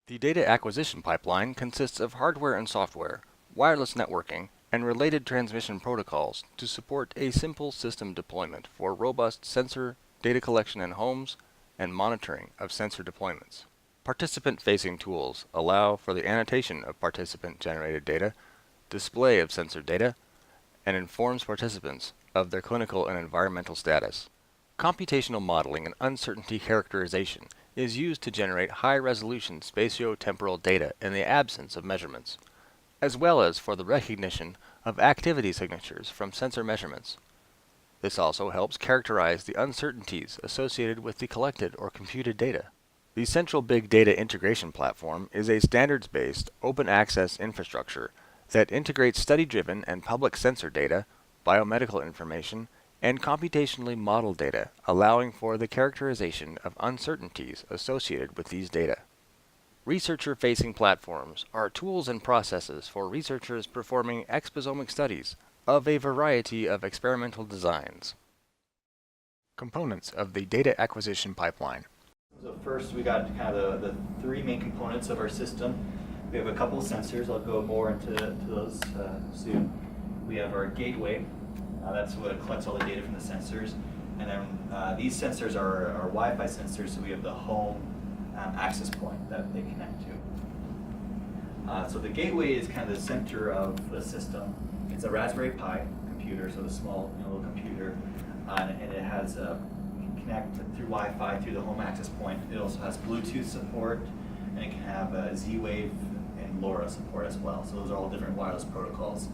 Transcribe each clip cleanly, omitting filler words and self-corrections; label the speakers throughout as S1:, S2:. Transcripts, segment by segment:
S1: The data acquisition pipeline consists of hardware and software, wireless networking, and related transmission protocols to support a simple system deployment for robust sensor data collection in homes and monitoring of sensor deployments. Participant-facing tools allow for the annotation of participant-generated data, display of sensor data, and informs participants of their clinical and environmental status. Computational modeling and uncertainty characterization is used to generate high-resolution spatio-temporal data in the absence of measurements, as well as for the recognition of activity signatures from sensor measurements. This also helps characterize the uncertainties associated with the collected or computed data. The Central Big Data Integration Platform is a standards-based, open-access infrastructure that integrates study-driven and public sensor data, biomedical information, and computationally modeled data, allowing for the characterization of uncertainties associated with these data. Researcher-facing platforms are tools and processes for researchers performing exposomic studies of a variety of experimental designs. Components of the data acquisition pipeline.
S2: So first we got kind of the three main components of our system. We have a couple of sensors. I'll go more into those soon. We have our gateway. That's what collects all the data from the sensors. And then these sensors are our Wi-Fi sensors, so we have the home access point that they connect to. So the gateway is kind of the center of the system. It's a Raspberry Pi computer, so a small little computer, and it has you can connect through Wi-Fi through the home access point. It also has Bluetooth support, and it can have Z-Wave and LoRa support as well. So those are all different wireless protocols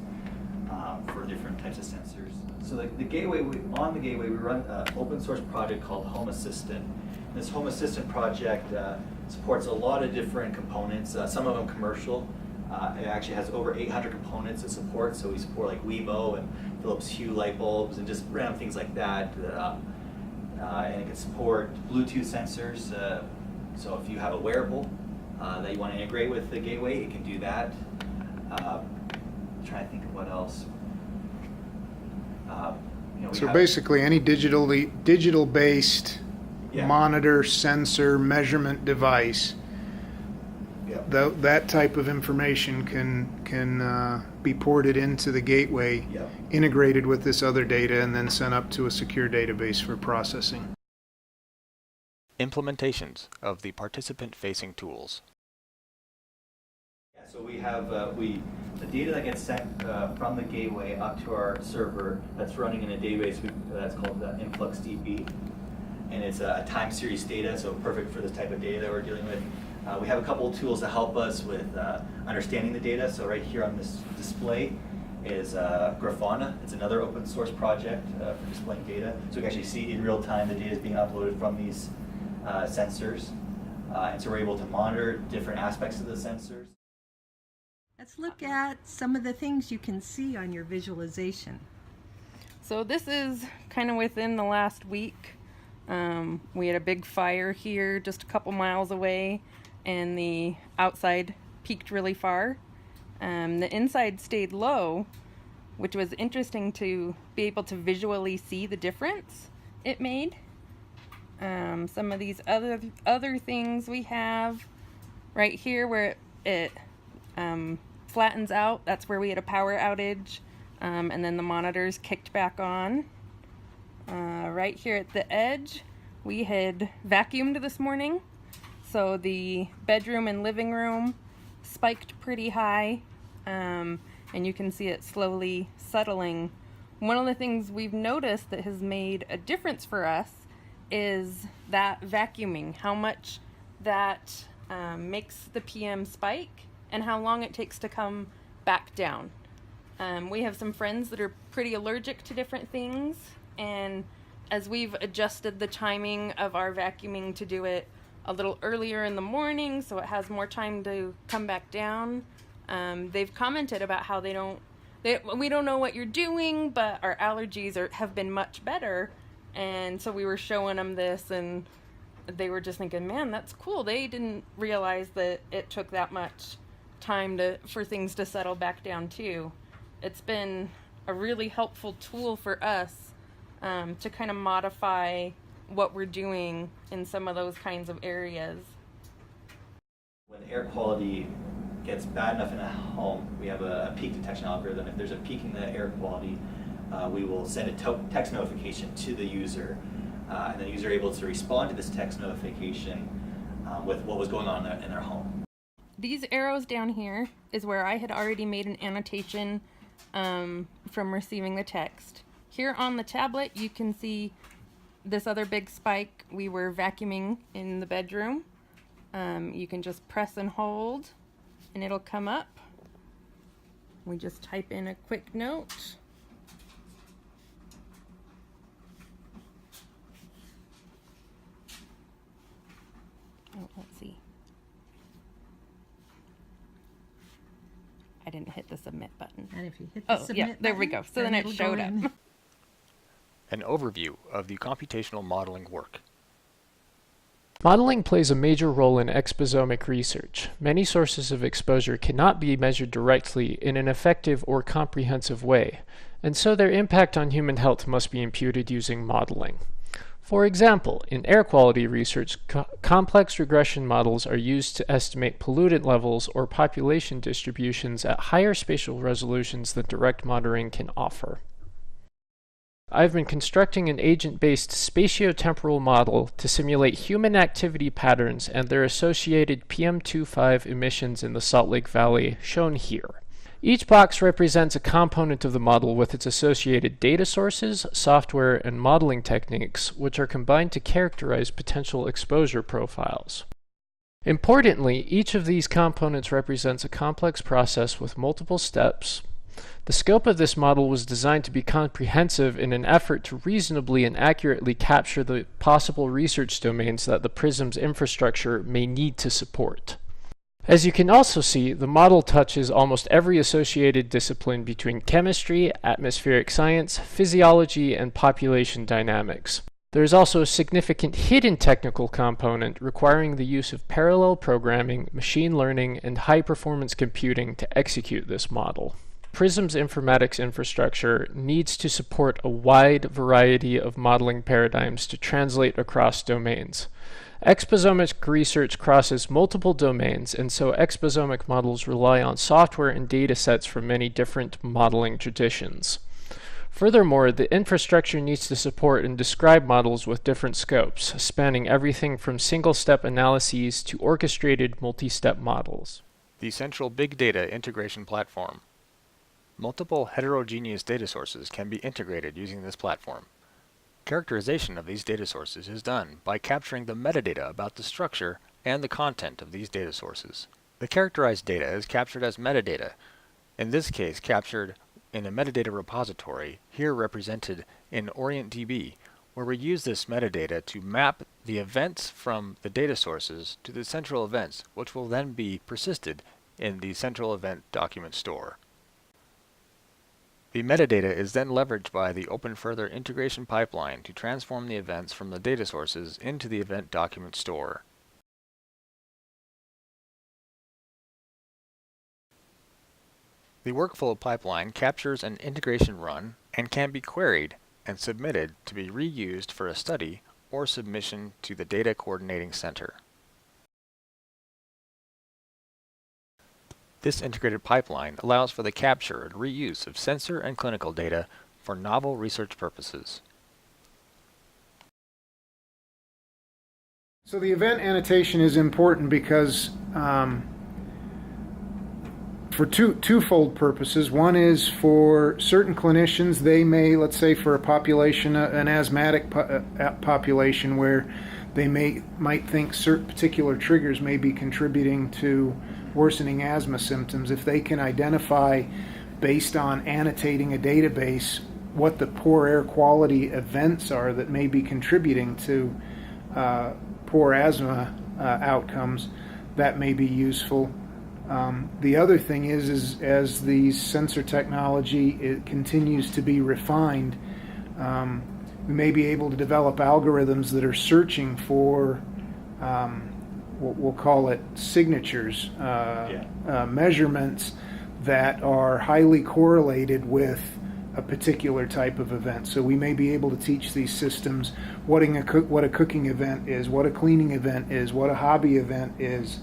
S2: for different types of sensors. So the gateway, on the gateway, we run an open source project called Home Assistant. And this Home Assistant project supports a lot of different components, some of them commercial. It actually has over 800 components to support, so we support like Wemo and Philips Hue light bulbs and just random things like that. And it can support Bluetooth sensors, so if you have a wearable that you want to integrate with the gateway, it can do that. Trying to think of what else.
S3: So basically any digital-based monitor, sensor, measurement device, that type of information can be ported into the gateway, integrated with this other data, and then sent up to a secure database for processing.
S1: Implementations of the participant-facing tools.
S2: So we have the data that gets sent from the gateway up to our server that's running in a database that's called InfluxDB, and it's a time series data, so perfect for this type of data that we're dealing with. We have a couple of tools to help us with understanding the data. So right here on this display is Grafana. It's another open source project for displaying data, so we can actually see in real time the data is being uploaded from these sensors, and so we're able to monitor different aspects of the sensors.
S4: Let's look at some of the things you can see on your visualization.
S5: So this is kind of within the last week. We had a big fire here just a couple miles away, and the outside peaked really far. The inside stayed low, which was interesting to be able to visually see the difference it made. Some of these other things we have right here where it flattens out, that's where we had a power outage, and then the monitors kicked back on. Right here at the edge, we had vacuumed this morning, so the bedroom and living room spiked pretty high, and you can see it slowly settling. One of the things we've noticed that has made a difference for us is that vacuuming, how much that makes the PM spike and how long it takes to come back down. We have some friends that are pretty allergic to different things, and as we've adjusted the timing of our vacuuming to do it a little earlier in the morning so it has more time to come back down, they've commented about how we don't know what you're doing, but our allergies have been much better. And so we were showing them this, and they were just thinking, man, that's cool. They didn't realize that it took that much time for things to settle back down too. It's been a really helpful tool for us to kind of modify what we're doing in some of those kinds of areas.
S2: When air quality gets bad enough in a home, we have a peak detection algorithm. If there's a peak in the air quality, we will send a text notification to the user, and the user is able to respond to this text notification with what was going on in their home.
S5: These arrows down here is where I had already made an annotation from receiving the text. Here on the tablet, you can see this other big spike. We were vacuuming in the bedroom. You can just press and hold, and it'll come up. We just type in a quick note. Oh, let's see. I didn't hit the submit button.
S4: And if you hit the submit
S5: yeah, there we
S4: button,
S5: go. So then it
S4: it'll
S5: showed
S4: go
S5: up.
S4: in.
S1: An overview of the computational modeling work.
S6: Modeling plays a major role in exposomic research. Many sources of exposure cannot be measured directly in an effective or comprehensive way, and so their impact on human health must be imputed using modeling. For example, in air quality research, complex regression models are used to estimate pollutant levels or population distributions at higher spatial resolutions than direct monitoring can offer. I've been constructing an agent-based spatiotemporal model to simulate human activity patterns and their associated PM2.5 emissions in the Salt Lake Valley, shown here. Each box represents a component of the model with its associated data sources, software, and modeling techniques, which are combined to characterize potential exposure profiles. Importantly, each of these components represents a complex process with multiple steps. The scope of this model was designed to be comprehensive in an effort to reasonably and accurately capture the possible research domains that the PRISM's infrastructure may need to support. As you can also see, the model touches almost every associated discipline between chemistry, atmospheric science, physiology, and population dynamics. There is also a significant hidden technical component requiring the use of parallel programming, machine learning, and high-performance computing to execute this model. PRISM's informatics infrastructure needs to support a wide variety of modeling paradigms to translate across domains. Exposomic research crosses multiple domains, and so exposomic models rely on software and data sets from many different modeling traditions. Furthermore, the infrastructure needs to support and describe models with different scopes, spanning everything from single-step analyses to orchestrated multi-step models.
S1: The central big data integration platform. Multiple heterogeneous data sources can be integrated using this platform. Characterization of these data sources is done by capturing the metadata about the structure and the content of these data sources. The characterized data is captured as metadata, in this case captured in a metadata repository, here represented in OrientDB, where we use this metadata to map the events from the data sources to the central events, which will then be persisted in the central event document store. The metadata is then leveraged by the OpenFurther integration pipeline to transform the events from the data sources into the event document store. The workflow pipeline captures an integration run and can be queried and submitted to be reused for a study or submission to the Data Coordinating Center. This integrated pipeline allows for the capture and reuse of sensor and clinical data for novel research purposes.
S3: So the event annotation is important because for twofold purposes. One is for certain clinicians, they may, let's say for a population, an asthmatic population, where they might think certain particular triggers may be contributing to worsening asthma symptoms. If they can identify, based on annotating a database, what the poor air quality events are that may be contributing to poor asthma outcomes, that may be useful. The other thing is as the sensor technology continues to be refined, we may be able to develop algorithms that are searching for we'll call it signatures, measurements that are highly correlated with a particular type of event. So we may be able to teach these systems what a cooking event is, what a cleaning event is, what a hobby event is,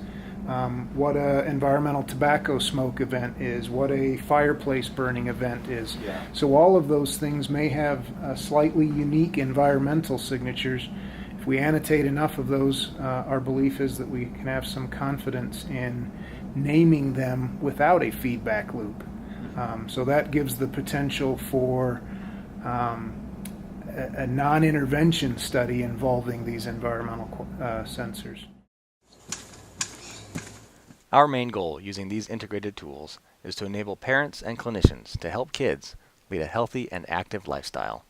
S3: what a environmental tobacco smoke event is, what a fireplace burning event is.
S2: Yeah.
S3: So all of those things may have slightly unique environmental signatures. If we annotate enough of those, our belief is that we can have some confidence in naming them without a feedback loop. So that gives the potential for a non-intervention study involving these environmental sensors.
S1: Our main goal using these integrated tools is to enable parents and clinicians to help kids lead a healthy and active lifestyle.